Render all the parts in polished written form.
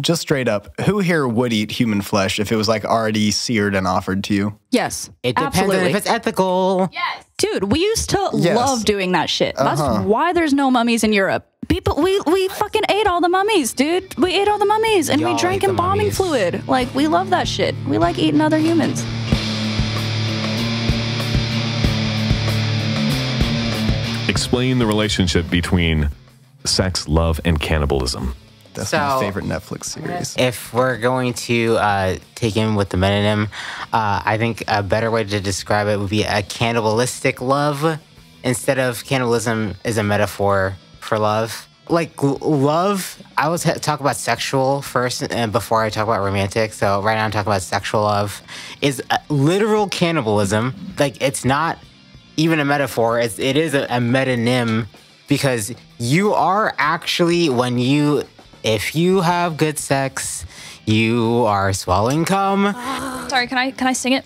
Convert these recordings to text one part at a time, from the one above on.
Just straight up, who here would eat human flesh if it was like already seared and offered to you? Yes. It depends on if it's ethical. Yes. Dude, we used to love doing that shit. That's why there's no mummies in Europe. People, we fucking ate all the mummies, dude. We ate all the mummies and we drank embalming fluid. Like, we love that shit. We like eating other humans. Explain the relationship between sex, love, and cannibalism. That's my favorite Netflix series. If we're going to take in with the metonym, I think a better way to describe it would be a cannibalistic love. Instead of cannibalism is a metaphor for love. Like love, I always talk about sexual first and before I talk about romantic. So right now I'm talking about sexual love. Is literal cannibalism. Like it's not even a metaphor. It is a metonym because you are actually if you have good sex, you are swallowing cum. Sorry, can I sing it?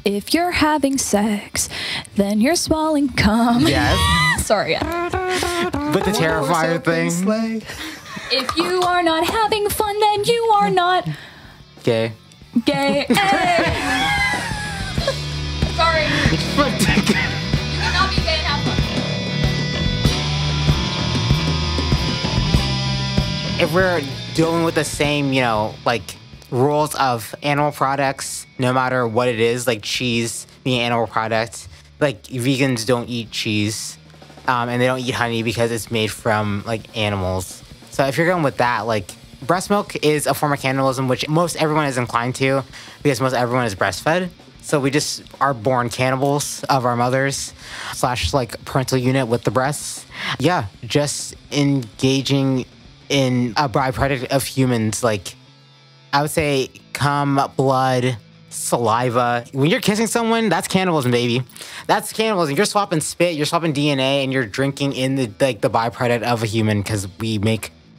If you're having sex, then you're swallowing cum. Yes. Sorry. But the Terrifier thing. If you are not having fun, then you are not gay. Hey. Sorry. You cannot be gay and have fun. If we're dealing with the same, like rules of animal products, no matter what it is, like cheese being an animal product, like vegans don't eat cheese, and they don't eat honey because it's made from like animals. So if you're going with that, like breast milk is a form of cannibalism, which most everyone is inclined to because most everyone is breastfed. So we just are born cannibals of our mothers / like parental unit with the breasts. Yeah, just engaging in a byproduct of humans, like I would say cum, blood, saliva. When you're kissing someone, that's cannibalism, baby. That's cannibalism. You're swapping spit, you're swapping DNA, and you're drinking in the byproduct of a human because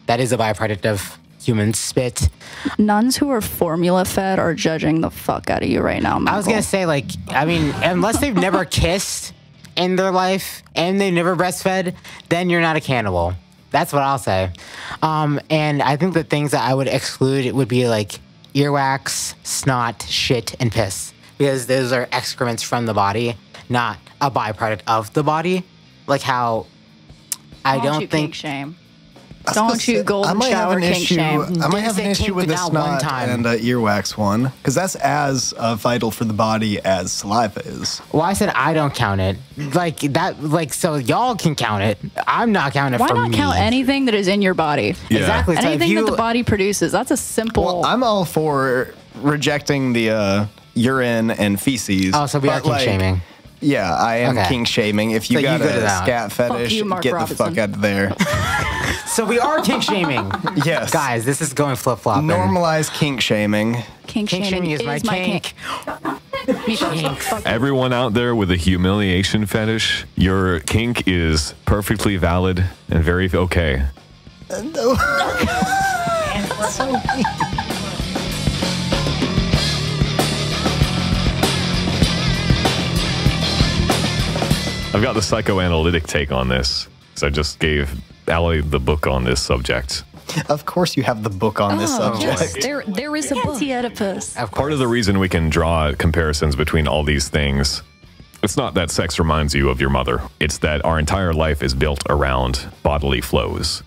that is a byproduct of human spit. Nuns who are formula fed are judging the fuck out of you right now, Michael. I was gonna say, unless they've never kissed in their life and they've never breastfed, then you're not a cannibal. That's what I'll say. And I think the things that I would exclude would be like earwax, snot, shit, and piss. Because those are excrements from the body, not a byproduct of the body. Like how I don't think... Kink shame. Don't you golden shower kink shame. I might have an issue with the snot and earwax one, because that's as vital for the body as saliva is. Well, I said I don't count it. So y'all can count it. I'm not counting it for me. Why not count anything that is in your body? Yeah. Exactly. So anything that the body produces. That's a simple... Well, I'm all for rejecting the urine and feces. Oh, so we are kink shaming. Yeah, I am kink shaming. If you got a scat fetish, get the fuck out of there. So we are kink shaming. Yes. Guys, this is going flip-flopping. Normalize kink shaming. Kink shaming is my kink. Everyone out there with a humiliation fetish, your kink is perfectly valid and very okay. I've got the psychoanalytic take on this. So I just gave Alli the book on this subject. Of course you have the book on this subject. Yes, there is a book. Anti-Oedipus. Part of the reason we can draw comparisons between all these things, it's not that sex reminds you of your mother. It's that our entire life is built around bodily flows.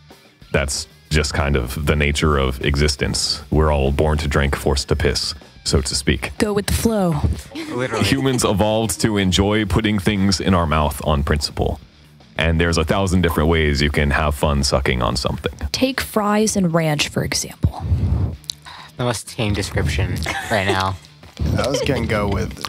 That's just kind of the nature of existence. We're all born to drink, forced to piss, so to speak. Go with the flow. Literally. Humans evolved to enjoy putting things in our mouth on principle. And there's 1,000 different ways you can have fun sucking on something. Take fries and ranch, for example. The most tame description right now. I was going to go with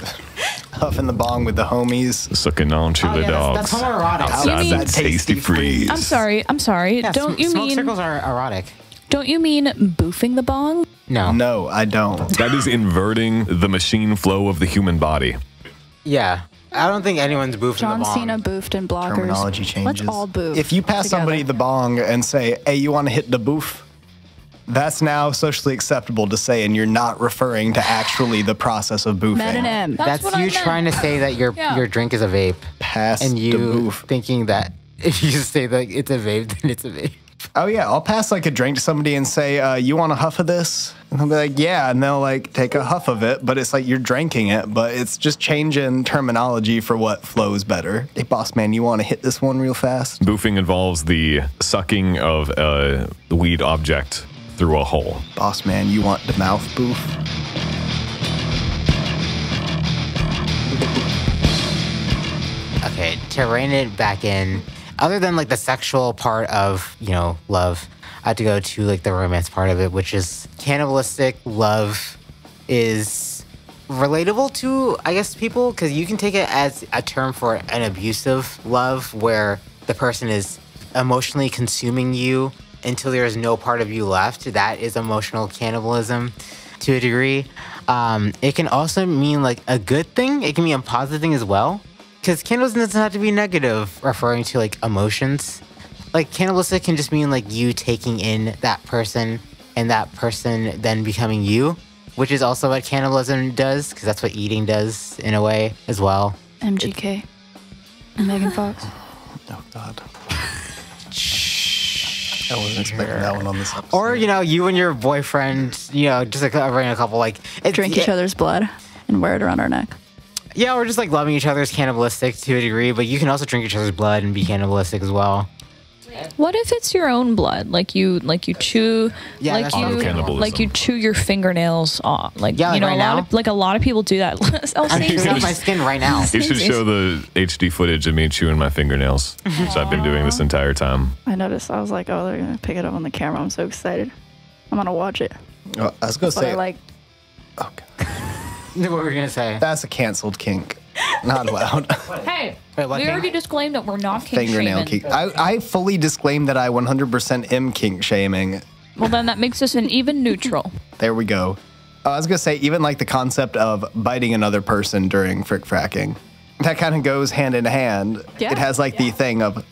huffing the bong with the homies. Sucking on chili dogs. That's homoerotic. Outside that tasty freeze. I'm sorry. Yeah, Don't you smoke mean... circles are erotic. Don't you mean boofing the bong? No. No, I don't. That is inverting the machine flow of the human body. Yeah. I don't think anyone's boofing John the bong. Cena boofed in blockers. Terminology changes. Let's all boof. If you pass somebody the bong and say, hey, you want to hit the boof? That's now socially acceptable to say, and you're not referring to actually the process of boofing. Metonym. That's you trying to say that your drink is a vape. Pass and the you boof. thinking that if you say that it's a vape, then it's a vape. Oh, yeah, I'll pass like a drink to somebody and say, you want a huff of this? And they'll be like, yeah. And they'll like take a huff of it, but it's like you're drinking it, but it's just changing terminology for what flows better. Hey, boss man, you want to hit this one real fast? Boofing involves the sucking of a weed object through a hole. Boss man, you want the mouth boof? Okay, to rein it back in, other than like the sexual part of, you know, love, I have to go to like the romance part of it, which is cannibalistic love is relatable to, I guess, people, because you can take it as a term for an abusive love where the person is emotionally consuming you until there is no part of you left. That is emotional cannibalism to a degree. It can also mean like a good thing. It can mean a positive thing as well. Because cannibalism doesn't have to be negative, referring to like emotions. Like cannibalistic can just mean like you taking in that person and that person then becoming you, which is also what cannibalism does, because that's what eating does in a way as well. MGK. Megan Fox. Oh, God. I wasn't expecting that one on this episode. Or, you know, you and your boyfriend, you know, just like having a couple like... Drink each other's blood and wear it around our neck. Yeah, we're just like loving each other is cannibalistic to a degree, but you can also drink each other's blood and be cannibalistic as well. What if it's your own blood? Like you chew, Yeah, like that's you, cannibalism. like you chew your fingernails off. Like Yeah, you know, right a lot of people do that. Oh, I'm same, chewing off same. my skin right now. You should show the HD footage of me chewing my fingernails. So I've been doing this entire time. I noticed. I was like, oh, they're going to pick it up on the camera. I'm so excited. I'm going to watch it. I was going to But say, I like, okay. What were we gonna say? That's a canceled kink. Not allowed. Hey, Wait, what we thing? already disclaimed that we're not kink Fingernail shaming. kink. I fully disclaim that I 100% am kink shaming. Well, then that makes us an even neutral. There we go. I was going to say, even like the concept of biting another person during frick-fracking, that kind of goes hand in hand. Yeah. It has like the thing of,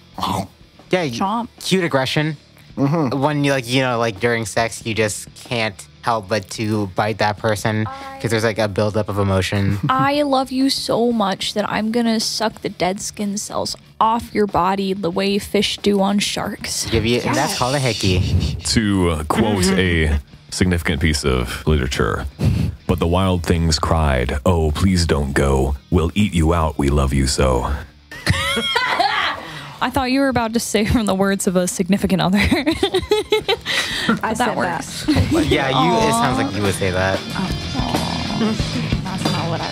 Yeah, Chomp. cute aggression. When you like, you know, like during sex, you just can't help but to bite that person because there's like a buildup of emotion. I love you so much that I'm gonna suck the dead skin cells off your body the way fish do on sharks. Give you, and that's called a hickey. To quote a significant piece of literature, but the wild things cried, "Oh, please don't go. We'll eat you out. We love you so." I thought you were about to say from the words of a significant other. I said works. that. Yeah, you. It sounds like you would say that. That's not what I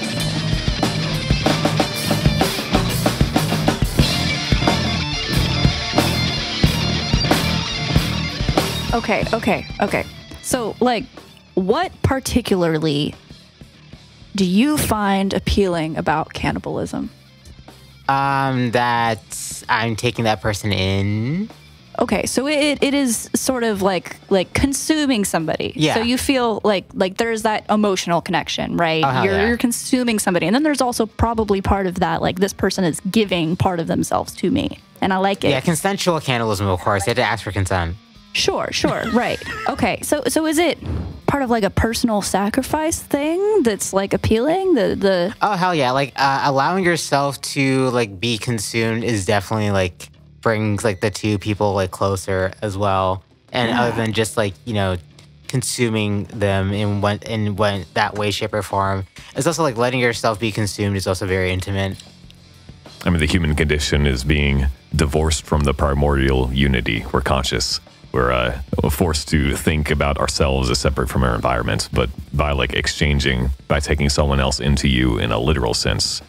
said. Okay. So, like, what particularly do you find appealing about cannibalism? That I'm taking that person in. Okay, so it is sort of like consuming somebody. Yeah. So you feel like there's that emotional connection, right? Oh, hell yeah. You're consuming somebody, and then there's also probably part of that, like this person is giving part of themselves to me, and I like it. Yeah, consensual cannibalism, of course. You had to ask for consent. Sure, right. Okay, so is it part of like a personal sacrifice thing that's like appealing? The Oh hell yeah! Like allowing yourself to like be consumed is definitely like brings like the two people like closer as well. And other than just like, you know, consuming them in one that way, shape, or form, it's also like letting yourself be consumed is also very intimate. I mean, the human condition is being divorced from the primordial unity. We're conscious. We're forced to think about ourselves as separate from our environment, but by like exchanging, by taking someone else into you in a literal sense,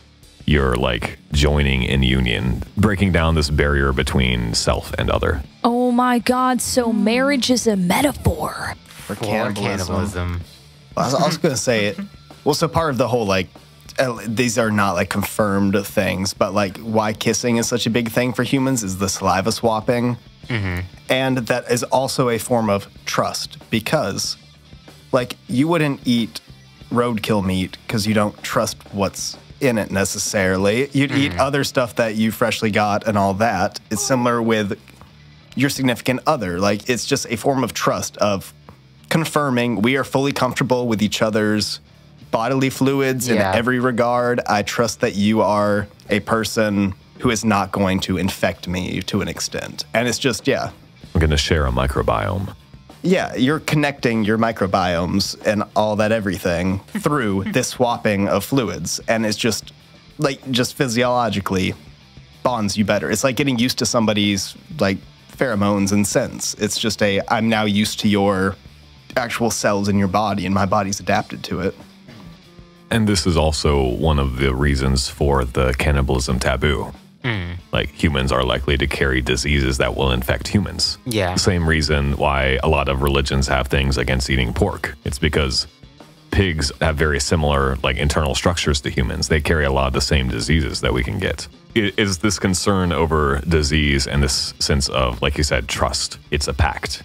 you're like joining in union, breaking down this barrier between self and other. Oh my God, so marriage is a metaphor. for cannibalism. I was going to say it. Well, so part of the whole, like, these are not like confirmed things, but like why kissing is such a big thing for humans is the saliva swapping. And that is also a form of trust because, like, you wouldn't eat roadkill meat because you don't trust what's in it necessarily. You'd eat other stuff that you freshly got and all that. It's similar with your significant other. Like, it's just a form of trust of confirming we are fully comfortable with each other's bodily fluids in every regard. I trust that you are a person who is not going to infect me to an extent. And it's just, going to share a microbiome. Yeah, you're connecting your microbiomes and all that everything through this swapping of fluids. And it's just, like, just physiologically bonds you better. It's like getting used to somebody's, like, pheromones and scents. It's just I'm now used to your actual cells in your body, and my body's adapted to it. And this is also one of the reasons for the cannibalism taboo. Like, humans are likely to carry diseases that will infect humans. Yeah. Same reason why a lot of religions have things against eating pork. It's because pigs have very similar, like, internal structures to humans. They carry a lot of the same diseases that we can get. It is this concern over disease and this sense of, like you said, trust. It's a pact.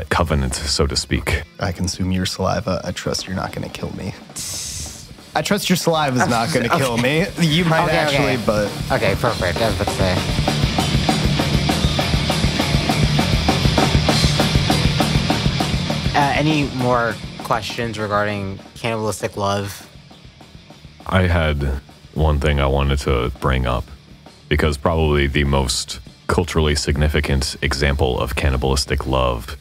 Covenant, so to speak. I consume your saliva. I trust you're not going to kill me. I trust your saliva is not going to kill me. You might actually, but... Okay, perfect. I was about to say. Any more questions regarding cannibalistic love? I had one thing I wanted to bring up, because probably the most culturally significant example of cannibalistic love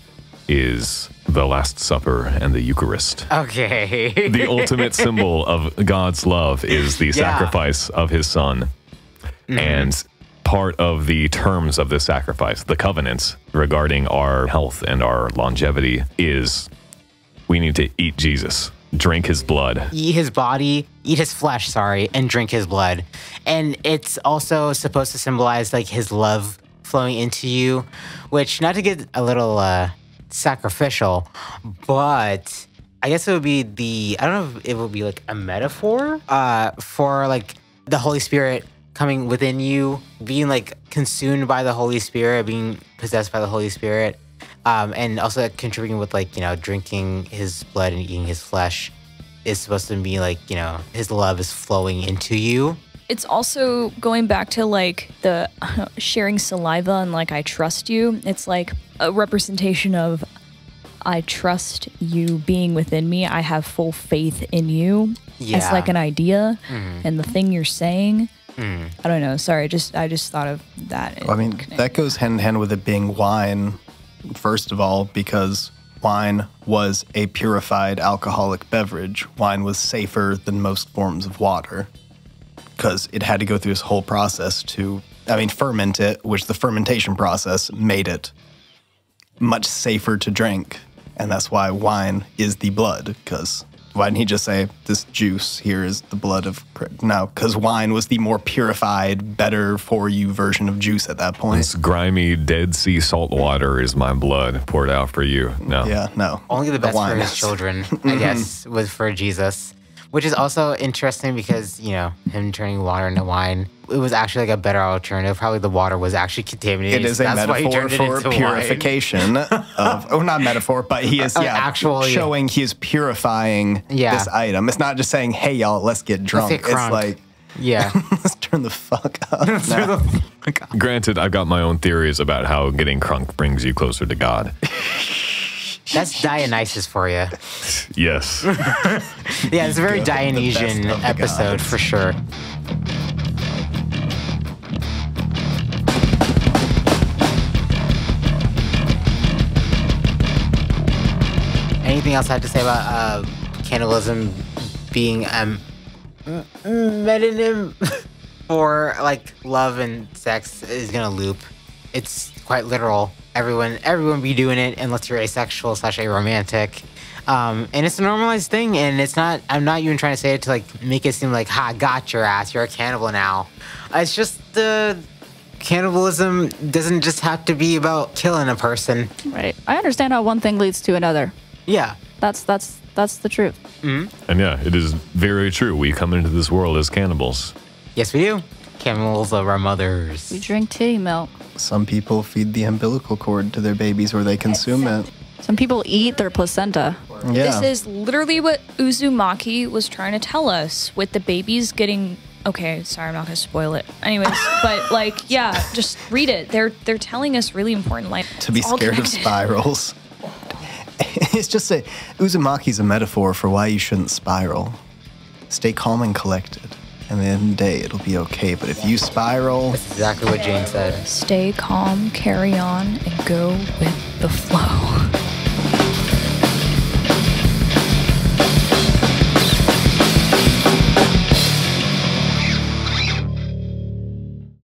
is the Last Supper and the Eucharist. Okay. The ultimate symbol of God's love is the sacrifice of his son. And part of the terms of this sacrifice, the covenants regarding our health and our longevity, is we need to eat Jesus, drink his blood. Eat his body, eat his flesh, sorry, and drink his blood. And it's also supposed to symbolize, like, his love flowing into you, which, not to get a little sacrificial, but I guess it would be I don't know if it would be like a metaphor for, like, the Holy Spirit coming within you, being, like, consumed by the Holy Spirit, being possessed by the Holy Spirit, and also, like, contributing with, like, you know, drinking his blood and eating his flesh is supposed to be, like, you know, his love is flowing into you. It's also going back to, like, the sharing saliva and, like, I trust you. It's like a representation of I trust you being within me. I have full faith in you. Yeah. As, like, an idea and the thing you're saying. I don't know. Sorry, I just thought of that. Well, I mean, that goes hand in hand with it being wine, first of all, because wine was a purified alcoholic beverage. Wine was safer than most forms of water, because it had to go through this whole process to, ferment it, which the fermentation process made it much safer to drink. And that's why wine is the blood, because why didn't he just say, this juice here is the blood of Christ? No, because wine was the more purified, better for you version of juice at that point. This grimy Dead Sea salt water is my blood poured out for you. No. Yeah, no. Only the best for his children, I guess, was for Jesus. Which is also interesting because, you know, him turning water into wine, it was actually, like, a better alternative. Probably the water was actually contaminated. It is a metaphor for purification of, not metaphor, but he is, showing he is purifying this item. It's not just saying, hey, y'all, let's get drunk. It's like, let's turn the fuck up. Granted, I've got my own theories about how getting crunk brings you closer to God. That's Dionysus for you. Yes. Yeah, it's a very Dionysian episode for sure. Anything else I have to say about cannibalism being a metonym for, like, love and sex is gonna loop? It's quite literal. Everyone be doing it unless you're asexual / aromantic. And it's a normalized thing, and it's not, I'm not even trying to say it to, like, make it seem like, ha, got your ass, you're a cannibal now. It's just cannibalism doesn't just have to be about killing a person. Right. I understand how one thing leads to another. Yeah. That's the truth. Mm-hmm. And yeah, it is very true. We come into this world as cannibals. Yes, we do. Cannibals of our mothers. We drink titty milk. Some people feed the umbilical cord to their babies or they consume it. Some people eat their placenta. Yeah. This is literally what Uzumaki was trying to tell us with the babies getting... Okay, sorry, I'm not going to spoil it. Anyways, but, like, yeah, just read it. They're telling us really important, like, to be scared of spirals. It's just Uzumaki's a metaphor for why you shouldn't spiral. Stay calm and collected. And at the end of the day, it'll be okay. But if you spiral... That's exactly what Jane said. Stay calm, carry on, and go with the flow.